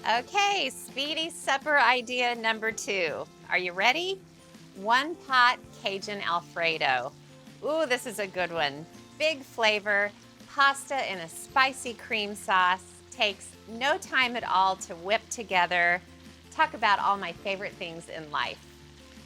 Okay, speedy supper idea number 2. Are you ready? One pot Cajun Alfredo. Ooh, this is a good one. Big flavor, pasta in a spicy cream sauce. Takes no time at all to whip together. Talk about all my favorite things in life.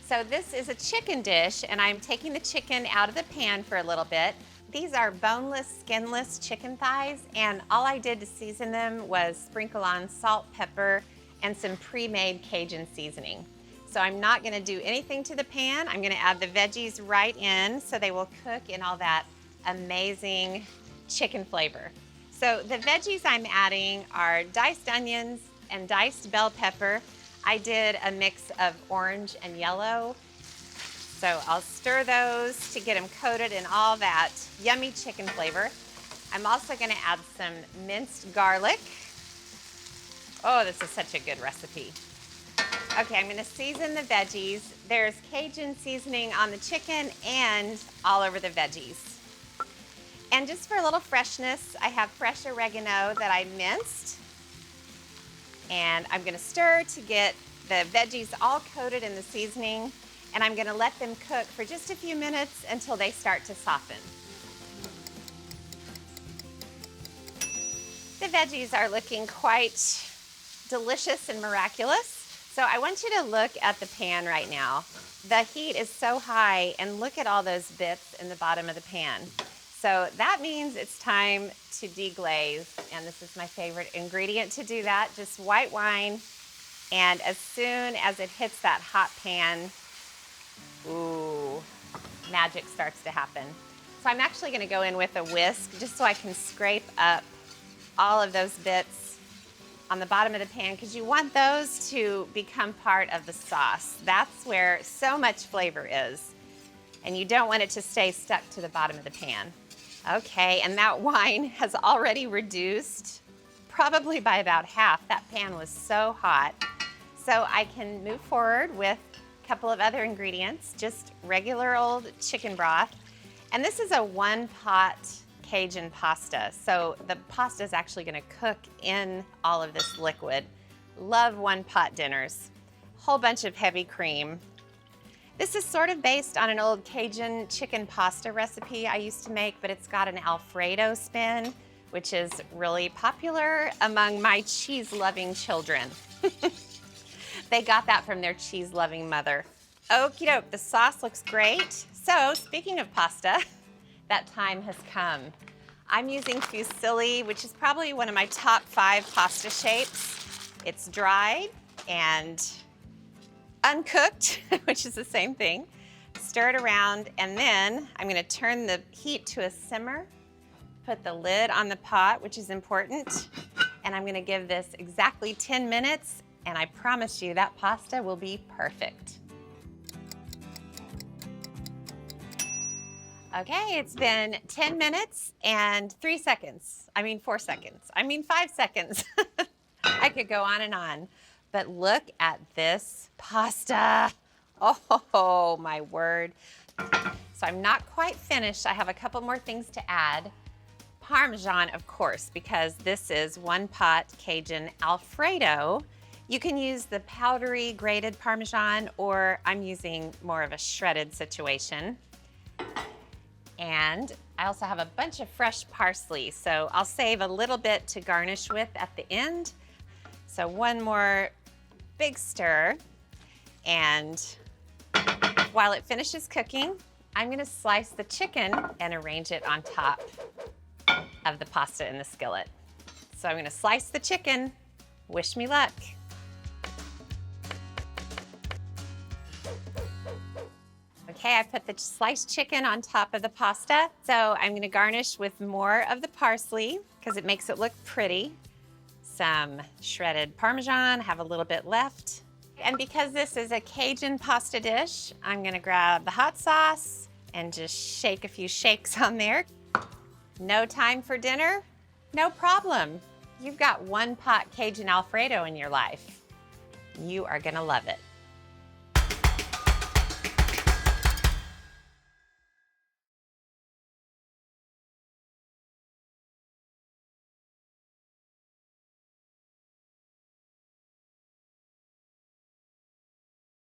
So this is a chicken dish, and I'm taking the chicken out of the pan for a little bit. These are boneless, skinless chicken thighs, and all I did to season them was sprinkle on salt, pepper, and some pre-made Cajun seasoning. So I'm not gonna do anything to the pan. I'm gonna add the veggies right in so they will cook in all that amazing chicken flavor. So the veggies I'm adding are diced onions and diced bell pepper. I did a mix of orange and yellow. So I'll stir those to get them coated in all that yummy chicken flavor. I'm also gonna add some minced garlic. Oh, this is such a good recipe. Okay, I'm gonna season the veggies. There's Cajun seasoning on the chicken and all over the veggies. And just for a little freshness, I have fresh oregano that I minced. And I'm gonna stir to get the veggies all coated in the seasoning, and I'm gonna let them cook for just a few minutes until they start to soften. The veggies are looking quite delicious and miraculous. So I want you to look at the pan right now. The heat is so high, and look at all those bits in the bottom of the pan. So that means it's time to deglaze, and this is my favorite ingredient to do that, just white wine. And as soon as it hits that hot pan, ooh, magic starts to happen. So I'm actually gonna go in with a whisk just so I can scrape up all of those bits on the bottom of the pan, because you want those to become part of the sauce. That's where so much flavor is. And you don't want it to stay stuck to the bottom of the pan. Okay, and that wine has already reduced probably by about half. That pan was so hot. So I can move forward with a couple of other ingredients, just regular old chicken broth. And this is a one-pot Cajun pasta. So the pasta is actually gonna cook in all of this liquid. Love one-pot dinners. Whole bunch of heavy cream. This is sort of based on an old Cajun chicken pasta recipe I used to make, but it's got an Alfredo spin, which is really popular among my cheese-loving children. They got that from their cheese-loving mother. Okie doke, the sauce looks great. So speaking of pasta, that time has come. I'm using fusilli, which is probably one of my top 5 pasta shapes. It's dried and uncooked, which is the same thing. Stir it around, and then I'm gonna turn the heat to a simmer, put the lid on the pot, which is important, and I'm gonna give this exactly 10 minutes, and I promise you that pasta will be perfect. Okay, it's been 10 minutes and 3 seconds. I mean 4 seconds. I mean 5 seconds. I could go on and on, but look at this pasta. Oh, my word. So I'm not quite finished. I have a couple more things to add. Parmesan, of course, because this is one pot Cajun Alfredo. You can use the powdery grated Parmesan, or I'm using more of a shredded situation. And I also have a bunch of fresh parsley, so I'll save a little bit to garnish with at the end. So one more big stir, and while it finishes cooking, I'm gonna slice the chicken and arrange it on top of the pasta in the skillet. So I'm gonna slice the chicken. Wish me luck. Okay, I put the sliced chicken on top of the pasta. So I'm gonna garnish with more of the parsley because it makes it look pretty. Some shredded Parmesan, have a little bit left. And because this is a Cajun pasta dish, I'm gonna grab the hot sauce and just shake a few shakes on there. No time for dinner? No problem. You've got one pot Cajun Alfredo in your life. You are gonna love it.